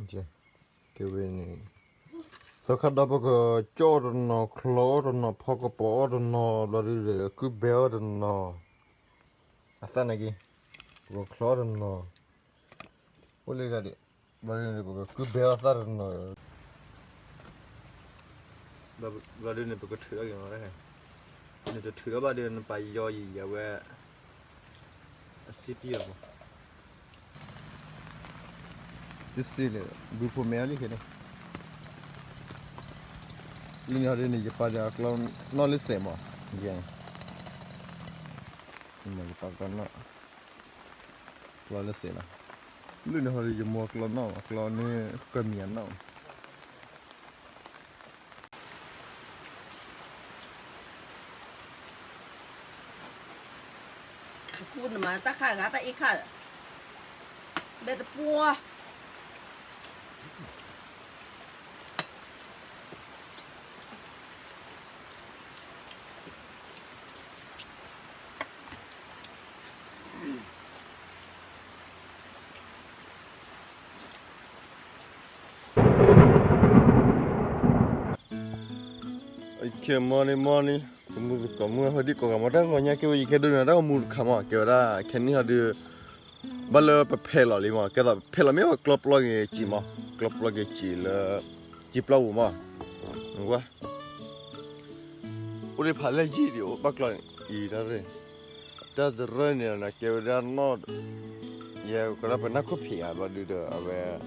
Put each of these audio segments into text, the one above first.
이제 교회는 서카다버거 쪼르노 클로르노 퍼거버르노 러리레 그 베어르노 아싸나기 그거 클로르노 올리가리 러리레 버거 그 베어사르노 러리레 버거 틀어기 말해 근데 틀어봐도는 바이어이 야왜 시피어 이슬레 부포메알이 그래 Ini hari ni pada kalau knowledge sama, yang ini pada nak knowledge sama. Ini hari jemu kalau ni kemian nak. Kun mà ta khai gà ta ít khai, để ta pua. Ikan money, kamu hari kamu dah kau nyak kau ikan tu dah kamu kamu kau dah kini hari bala pepela lima, kau dah pepela mewah klub lagi cima, klub lagi cila, ciplau mah, enggak. Udah paling jadi, bakal ini dah terus ni nak kau dah not, ya kau dah pernah kopi apa tu dah, apa,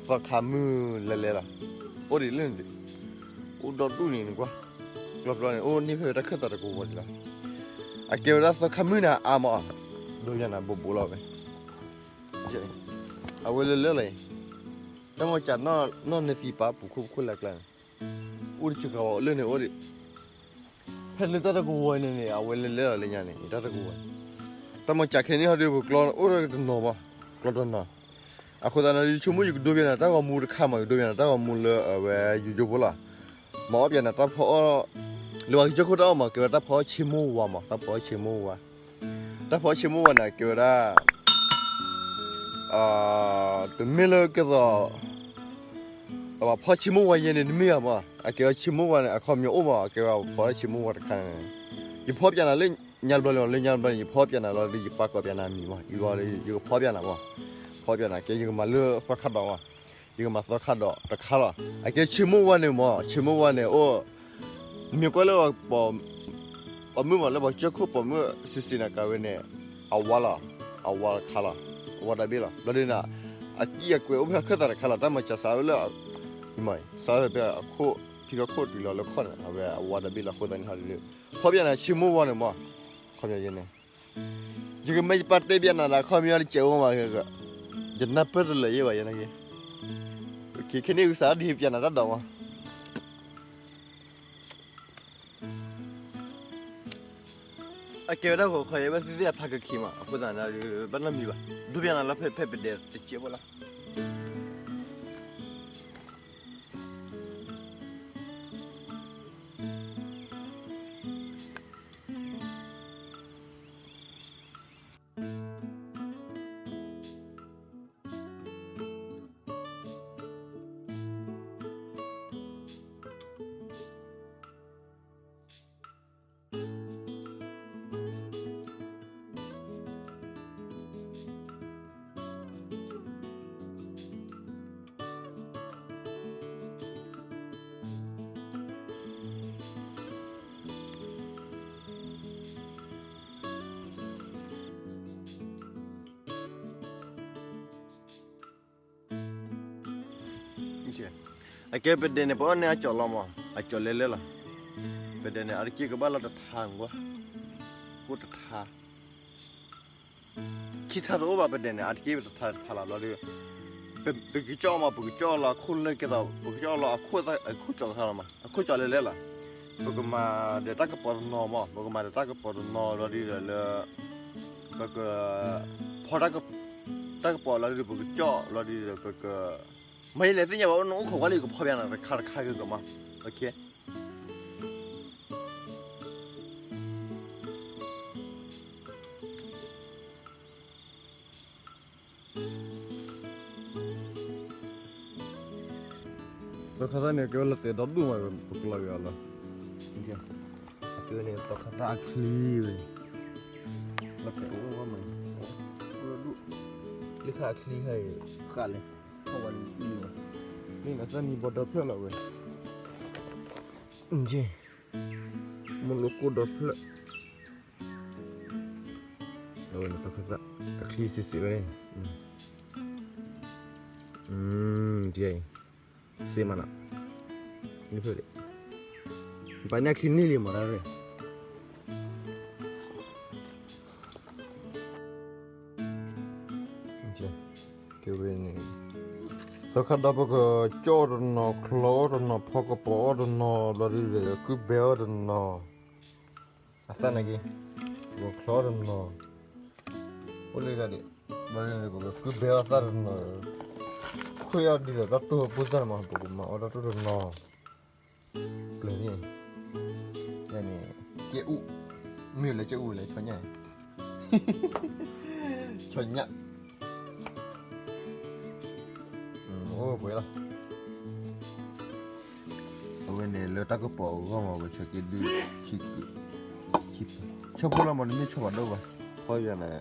so kamu lelah, udah lelah. Udah tu ni gua, kalau ni ni dah kata aku buat lah. Aku rasa kamu na ama, dua jana bobola be. Jadi, awal lelai. Tapi macam nasi pap buku lek lah. Udah juga awal ni udah. Pen itu tak gua ni awal lelai ni ni, itu tak gua. Tapi macam ni hari buku udah nama, kalau nama. Aku dah nanti cuma dua jana, tak gua mula kamar dua jana, tak gua mula jujur bola. Mà bây giờ là ta phở lưu cho cô đó mà kêu ta phở chim mua mà ta phở chim mua này kêu ta từ middle cái đó mà phở chim mua vậy nên middle mà kêu chim mua này không nhiều mà kêu phở chim mua cái này cái phở bây giờ là lên nhà bên cái phở bây giờ là đi bắt cái bây giờ mì mà cái phở bây giờ mà phở bây giờ cái mà lưu phở khát đó mà 이거 맞어 카도 다 카라 아게 치모와네 뭐 치모와네 오 미고로 뭐 어무만 뭐 저코 뭐 시시나 가베네 아왈라 카라 와다빌라 너리나 아끼야 꽤 오면 크다라 카라 담마차 사울라 이마이 사베 코 피가 코 뒤로 코네 아베 와다빌라 코다니 하리 허비나 치모와네 뭐 커미야네 지금 mấy parte 비안나 커미야리 째오마 그거 진나 뻘을 얘와 얘네 cái này sao đi bây giờ nó đâu mà kêu đó khỏi bây giờ phải cái gì mà bây giờ là bắt làm gì vậy đôi bên là phải để chế vào cái bên đây này bọn này chọn lắm mà chọn lên là bên đây này ở kia cái bao là đặt hàng quá cút đặt hàng khi thà đó bên đây này ở kia đặt hàng là đi bên cái chỗ mà bên cái chỗ là khuôn lên cái đó bên cái chỗ là khuôn chọn thà mà khuôn chọn lên là bên cái mà để ta cái bồn nọ mà bên cái mà để ta cái bồn nọ rồi đi rồi là bên cái phò ta cái bồn là đi bên cái chỗ là đi rồi bên cái mấy lần thế nhỉ bảo nó không có gì cũng phơi bẹn là khai cái mà ok तो खता नहीं केवल ते दद्दू में पकला गया ला Iya. Tapi ini untuk खता अखली वे Lepas itu apa main? Lihat kali hai kali. Kawan ini. नहीं ना सनी बड़ा थे ला वे Iya. मुल्को डफल oh ini तो खता अखली सिसी वे dia si mana ini boleh banyak sini lima rare ini kewini so kada apa ke jorno klorno pokoknya dari ke bearno apa lagi ke klorno boleh jadi boleh ke bearno kuya di la tu pusar mah tu mah orang tu no pelari yani ke u mi le ke u le chonya chonya oh boleh lah awen ne le ta ko po ko ma ko che ke du chi chi chopo la ma ni chopa do ba ho ya na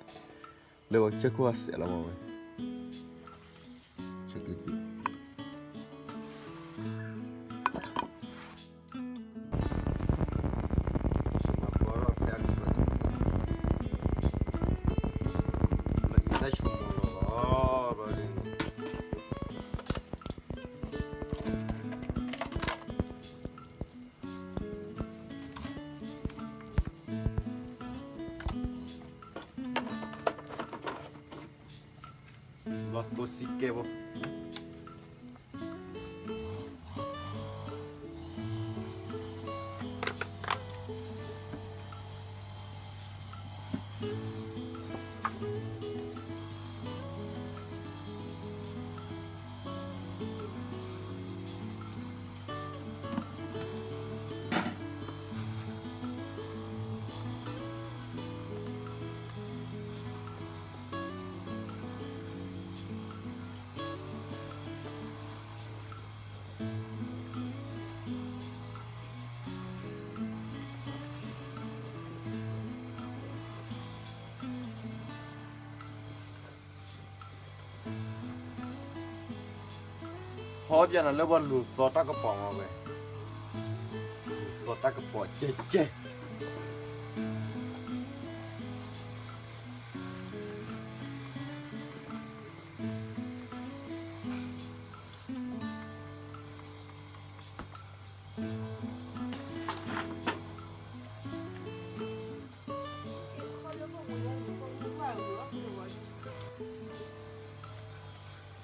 le ko che ko as la ma Las cositas, bo. Họ giờ là lớp lụt gió ta có bỏ mà về gió ta có bỏ chết chết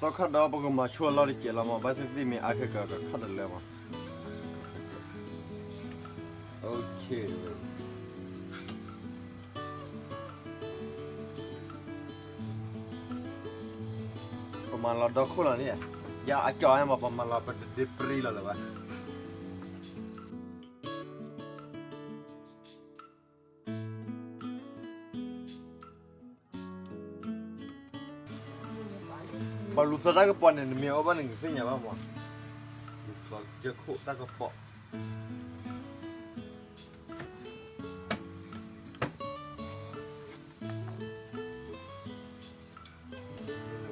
sau khi đó bao gồm mà chua lo đi chỉ là mà bây giờ thì mình ai cái khát được lên mà okประมาณเราดอกคู่แล้วเนี่ยอย่าจ่อยมาประมาณเราเป็นดิปรีแล้วเลยวะบอลลูซาตากระป๋องเนี่ยมีเอาบ้านหนึ่งสิ่งอย่างบ้างมั้งลูซาเจ้าโคตากระป๋อง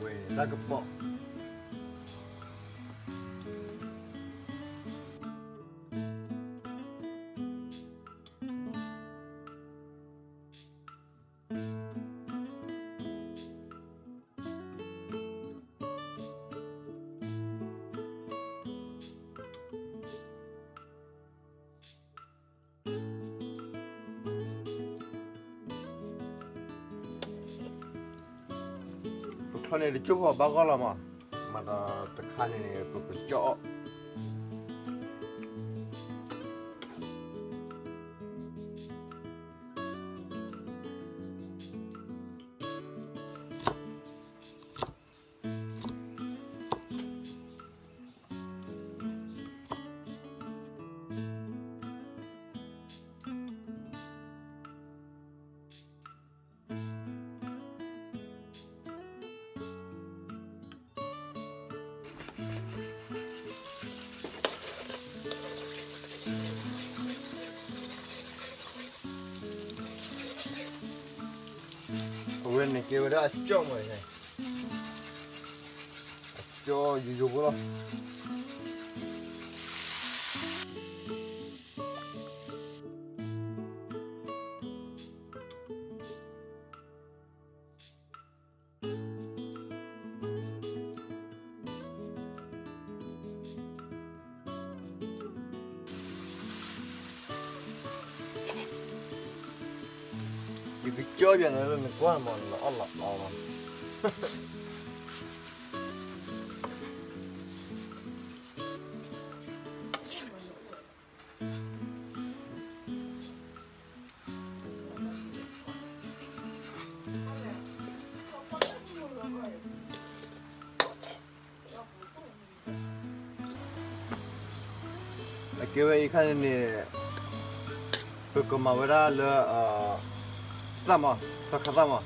เว้ยตากระป๋อง này thì chúc họ bao gồm là mà là tất cả này có chỗ 给我这叫么呢？叫有不了。有个胶原的人管嘛，那了嘛。各位看你，不过嘛，为了啥嘛，啥看啥嘛，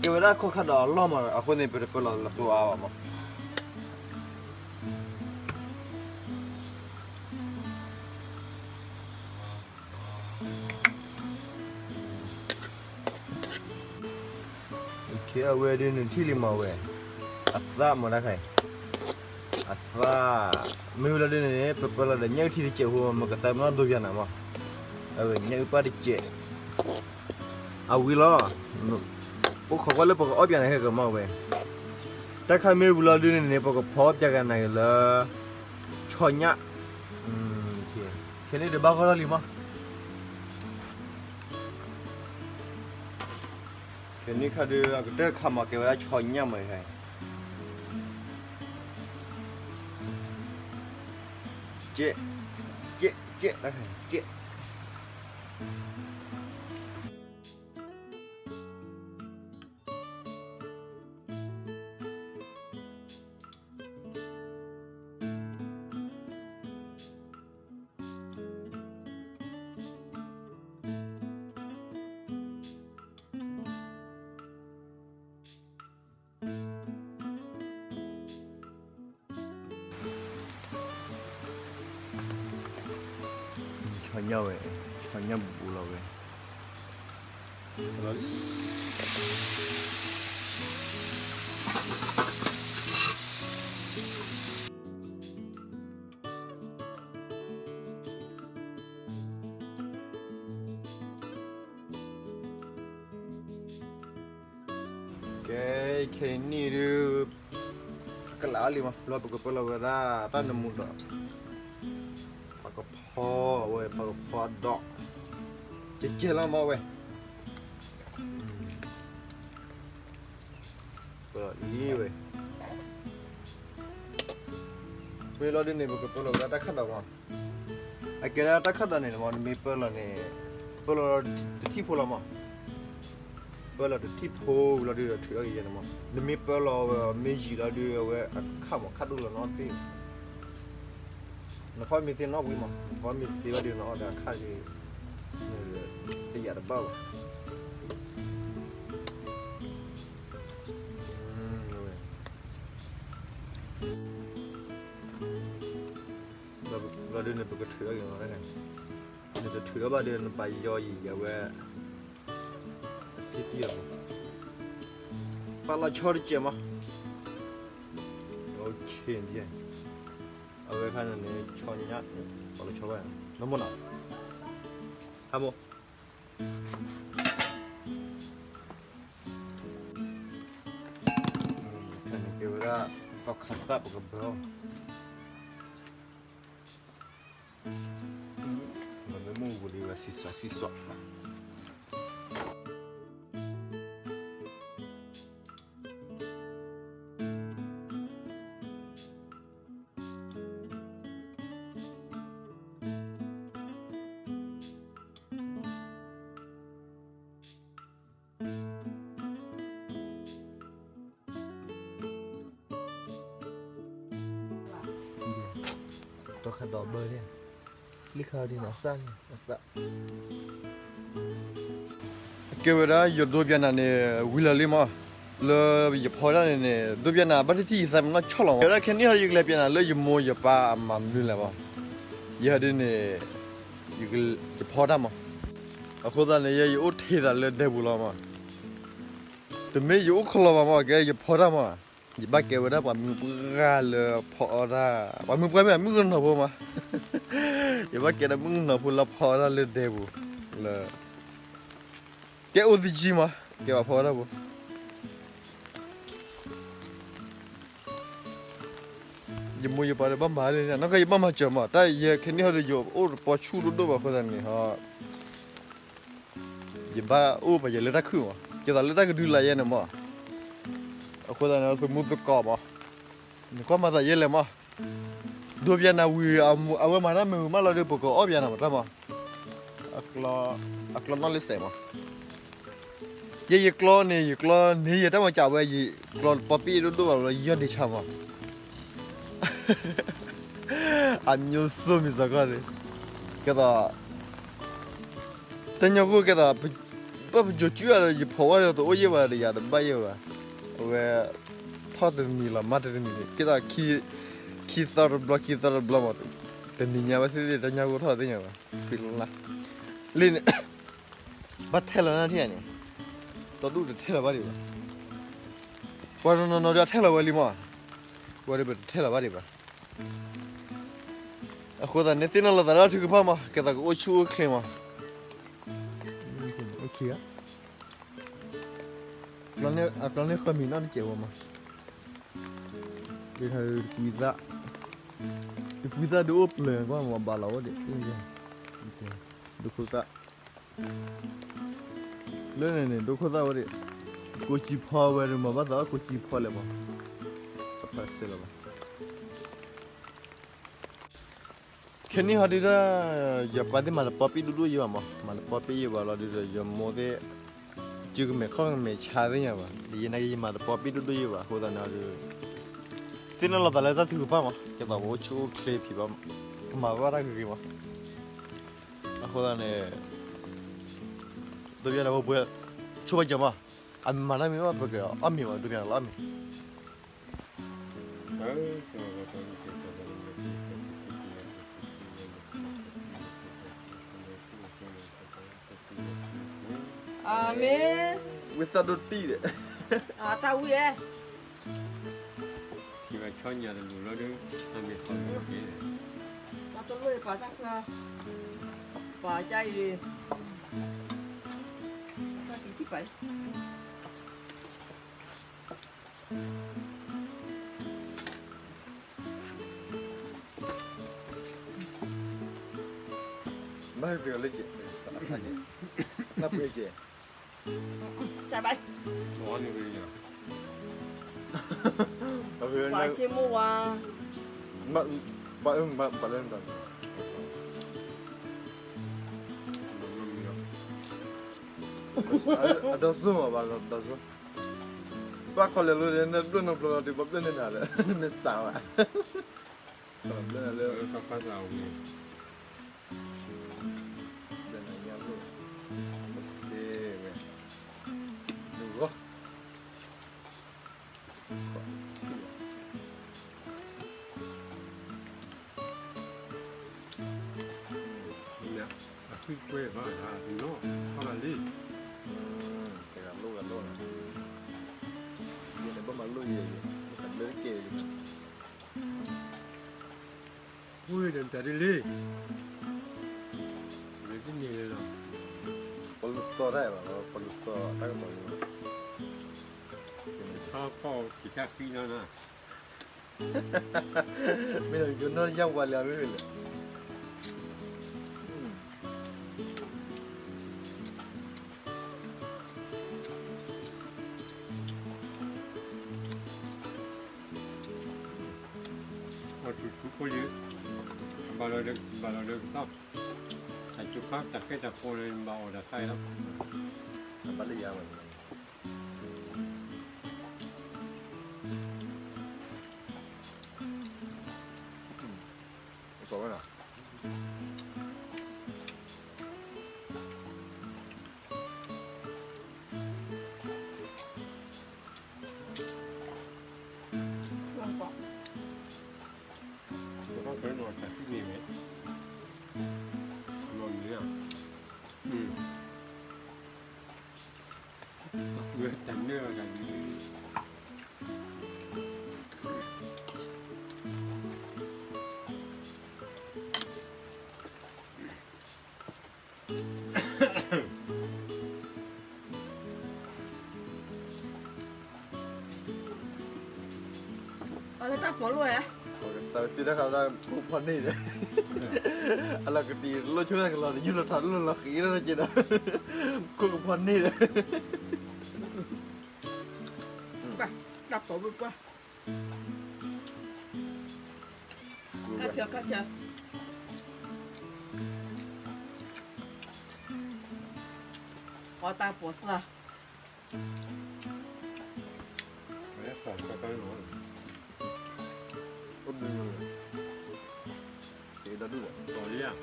各位可看到老嘛，后面不老做啊嘛。OK， 喂的你体力嘛喂，啥嘛那开。Asa, mula dia ni, pepala dia nyak ti cek ho mak saya mana do biana ma. Awe nyak pa di cek. Awila. Pok khawal le pok obiana he ke ma we. Ta kha me bula dia ni pok phop jaga na la. Chonya. Okey. Kene de ba khala li ma. Kene kha de agde kha ma ke wa chonya ma hai. Cek dah kan, cek. Chonya we, chonya bula we. Okay, kini tu kelali mah, lo pokok lo ada tanam muda. Pakai pot, we pakai pot dok. Cecil lah mau we. Ini we. We lo di ni pokok lo ada kat dah mah. Akhirnya ada kat dah ni, mah ni perlu ni, perlu tipu lah mah. Perlu tipu lah dia tu lagi je mah. Ni perlu meji lah dia we kamu kat dulu nanti. 那方面在哪位嘛？方面在我的那的看的，这也的包。เราเดินไปกระเทืออย่างไรเนี่ยนี่จะเทือบ้าเดินไปย่อยอย่าแวะสิบเดียวปลาชอดเจียมอ่ะโอเคเนี่ยเอาไว้看着你炒人家，把它炒完，能不能？还不？看你给我个到看啥不个不要。我们蒙古里边洗刷。ก็ขัดดอกเบอร์เนี่ยลิขาวดีนะสั้นสั้นเกี่ยวกับยอดดูเบียนเนี่ยวิลลี่มาเลยอย่าพอแล้วเนี่ยดูเบียนบัตรที่ใส่มันน่าชอบหรอแล้วแค่นี้เขาอยู่เลยเบียนเลยอยู่มัวอยู่ป้ามันดูเลยป่ะยี่ห้อเนี่ยอยู่พอได้มั้งคนนั้นเนี่ยอยู่อุทิศเลยเดบุลามา แต่ไม่อยู่คลอมาแกอย่าพอได้มาอย่าบ้าแกว่าได้ป่ะมึงปกาเลยพอได้ป่ะมึงไปแบบมึงหนอพอมาอย่าบ้าแกได้มึงหนอพอละพอได้เลยเดบุเลยแกอุดิจิมาแกว่าพอได้บ่ยมวยปาร์บ้ามาเลยนะนักก็ยบ้ามาเจอมาแต่ยังแค่นี้เขาจะอยู่โอ้ปอชูรุดบ้าคนนั้นฮะยบ้าโอ้ไปยังเลือดขึ้นมาแกตอนเลือดก็ดูแลยังนะมาคนนั้นเขามุดไปกอบมานี่ก็มาแต่ยังเลยมาดูเบียนาวีเอามาแล้วมือมาเราดูปกอบเบียนามาทำมาอักลอนนั่นเลยเสียมายี่กลอนนี่ยังต้องมาจับไว้ยี่กลอนป๊อปปี้ดูแบบเราย้อนที่ชามาอันยูซูมิสักการ์ก็ได้แต่ยังกูก็ได้แบบจุดจุดอะไรยี่พอว่าเราตัวยี่ว่าอะไรอย่างนั้นไม่เอาอะเว้ยทอดมีละมาดมีก็ได้คีตาร์บล็อกมาเป็นนิยามว่าที่แต่ยังกูทอดได้ยังวะฟิลล่ะลินบัตเทลนั่นที่ไหนตัวดูเทลบ้าดิวะวันนั้นเราจะเทลบ้าลิมาวันนี้เป็นเทลบ้าดิวะအခုဒါနေတင်လာတာထူပါမကဲဒါကိုချူခေမโอเคอ่ะplan ne camina ni chewa ma de cuida do plan ko ma bala wa de do khuta ne do khuta wa de ko chi pha wa de ma ba da ko chi pha le ma apa se la baแค่นี้เขาดีละอย่าไปที่มันป๊อปปี้ดูอยู่มั้งมันป๊อปปี้อยู่ว่าเราดีละอย่าโม่ได้จุกเมฆข้างเมฆชาได้ยังวะดีนะยี่มันป๊อปปี้ดูอยู่ว่าหัวตาหน้าดูสิ่งนั้นเราแต่ละตัวถือป่ะมั้งแค่ตัวหัวชูเคลปพี่ป่ะมาว่าอะไรกันมั้งหัวตาเนี่ยตัวเดียวเราเบื่อชูไปจังมั้งอันมันไม่ว่าเบื่ออันมีมั้งตัวเดียวเราอันมีà mẹ วิสาดุตีเด้ à tao uy à ที่ว่าช่อนยาดูแล้วด้วยทำเป็นคนโอเค tao tôi uy cả chắc và chay đi tao chỉ thích vậy ไม่เปลี่ยนเลยเจ๊นับเลยเจ๊ chay bay ร้อนอยู่เลยอ่ะ เอาเพื่อน và xem mua à มาเล่นกัน มันมีอ่ะ ada semua balas ada semua pak kalau lu ini dulu nongkrong di bawah ini ada ini sama kalau ini เอ ada อเขาเราเนี่ย dan hanya lu oke dulu นี่นะช่วยกล้วยบ้างอ่ะพี่น้องเข้ามาดิ dengan lu kan lu ini apa malu ya bukan lagi อุ้ยเดินแต่ดิลี่เดี๋ยวที่นี่เลยเหรอ kalau store ya kalau store tak mau ชอบพ่อขี่แค่พี่นั่นนะ ไม่ได้ยุ่งนั่นยังวันละไม่เลย พอทุกคนเยอะบาลเด็กครับแต่จุกครับแต่แค่จะโคนเลยบาออกจากไส้แล้ว balik ya man ito ba na ngon quá แล้วก็เคยนอนแต่ที่นี่ไหมนอนเนี่ย เบื่อจังเนื้อกันนี้ เอาเลยตาหัวรวยอ่ะ แต่ที่ได้ข่าวได้กูพันนี่เลยอะไรก็ตีรถช่วยกันเรายืนรถทันรถเราขี่แล้วจีน่ะกูกับพันนี่เลย ไปดับตัวไปกว่าข้าเชียวข้าเชียวพอตาปวดละ แล้วสอนก็ต้องรู้ ก็ดึงเลยเดี๋ยวดูเลย ต่อเรื่อง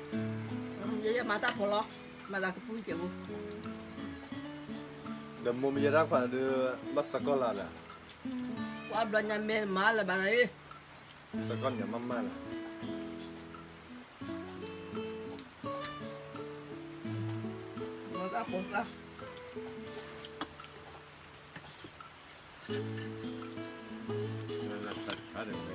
เยอะๆมาตาปวดหรอมาตากระปุกเจ็บบุ เดี๋ยวมึงมีรักฝ่ายเดือบัสสกอลาแหละ ว่าบลันยาเมนมาเลยบ้านไหน สกอลอย่ามั่มๆละ มาตาปวดละ นั่นแหละตัดขาเด็กไป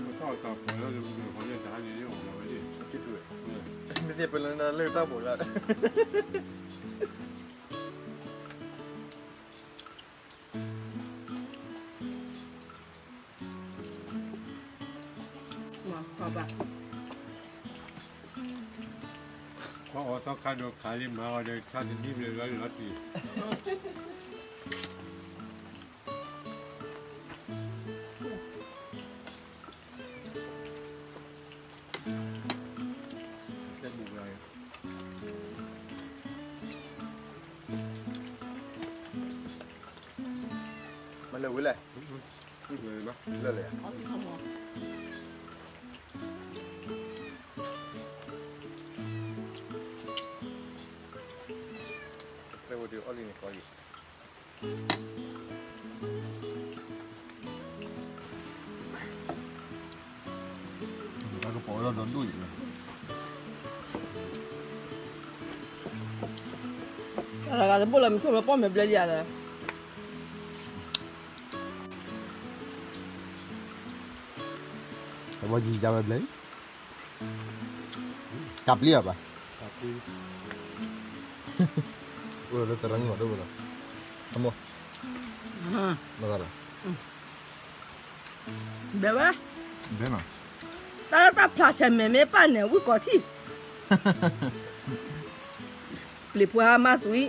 มันชอบต่อไปแล้วจะมีคนเรียกทหารนี่ของเราไว้ดิ คิดดูไม่ได้เป็นแล้วนะเลิกตั้งหมดแล้ว มาขอบะ เพราะว่าต้องการดูขายที่มาเราเลยชาตินี้เลยร้อยละที แค่บุกเลยมันเลยวิเลย เลยปะ เลยเลย เอาที่ทำหรอ เร็วเดี๋ยวเอาลิ้นก่อนอีก แล้วก็ปล่อยเราโดนดุยเลย อะไรกันบุญเลยมันช่วยเราป้อมแบบเรียๆเลย แต่ว่ายีจะแบบเลยกลับเรียบอ่ะ ครับพี่ เราจะรังหัวด้วยเหรอทำโมมาอะไร แบบว่า เดี๋ยวหน่อย ตาพลาเชมไม่ป้าเนี่ยวิ่งก่อนที่หลิบหัวมาตุย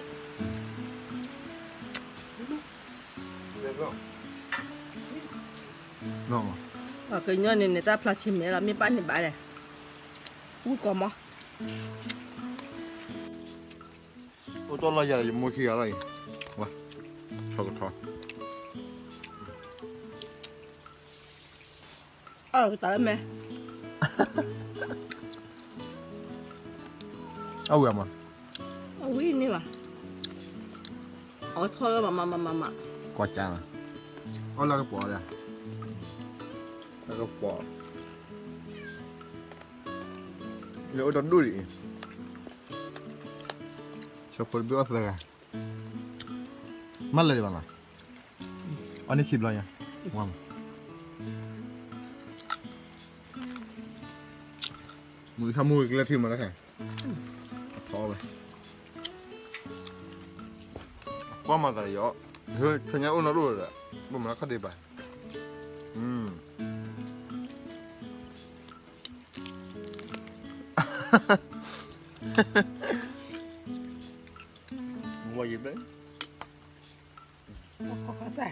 เร็วก็ น้อง เคยย้อนเนี่ยตาพลาเชมแล้วไม่ป้าเนี่ยบ้าเลยวิ่งก่อนมั้ง โอ้ตัวเราใหญ่ยังไม่ขี้อะไรวะชอบทอด ตาไหม เอาเวียมา วิ่งนี่ว่ะเอาทอดแล้วมาก วาดจานเอาแล้วก็ปล่อยเลย แล้วก็ปอกเดี๋ยวโดนดูดิ ชอบคนเบี้ยวเลยมันเลยดีกว่านะอันนี้คลิปอะไรเนี่ยว้าวมือทำมืออีกแล้วที่มาแล้วแข่งพอไปกว่ามาแต่เยอะเฮ้ยฉันยังอุ่นรู้เลยบ่มาก็ดีไปวัวยิบเลย เขาก็แต่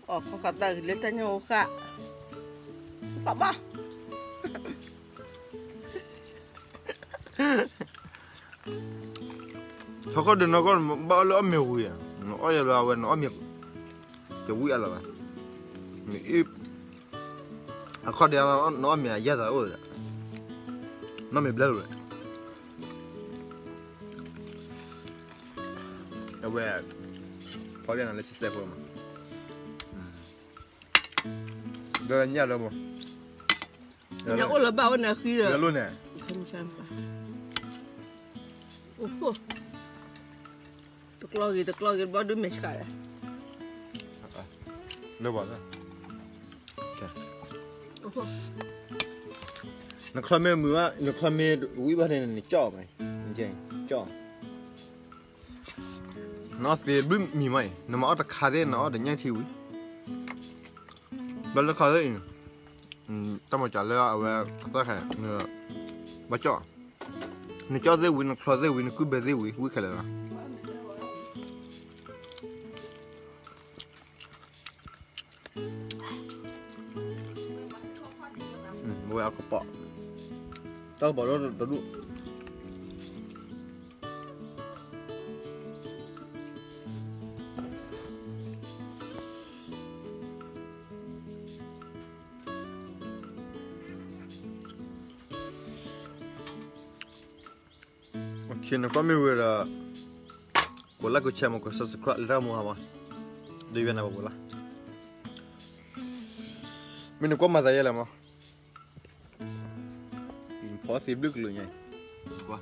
เขาก็แต่เล็กแต่โยค่ะกลับมา เขาก็เดินก็บ้าแล้วไม่หุยอ่ะอ้อยเราวันอ้อยมีจะหุยอะไรวะมีเขาเดียวน้องมีอะไรแต่โอ้ยน้องมีเบลเลยเอาไว้พอเรียนอะไรสิเซฟมั้งเดินยากเลยมั้ง nhà ôn là bao nè khi เหลือ rồi รุ่นเนี่ย không xem phải ủa tức lo gì bao đứa mày cả เดี๋ยวบอกนะ ủa นักคลาเมมือว่านักคลาเมวิบัติเนี่ยนี่จ่อไหมจริงจ่อน้าเสียบึ้มมีไหมน้ำมันเอาแต่ขาเด่นน้าเอาแต่ย่างทิวแล้วราคาเท่าไหร่ตั้งมาจ่ายเลยเอาไว้ตั้งแค่เนื้อบ้าจ่อนี่จ่อเซวินนักคลาเซวินคือเบเซวิแค่เลยนะไว้เอากระเป๋าต้องบอกว่าตัวดูโอเคนะก็ไม่รู้ละกูละกูเชื่อมันก็สักครั้งแล้วมั้งฮะดูยังไงบ้างกูละไม่นึกว่ามาได้ยังไงมั้งพอสิบลึกเลยไงวะ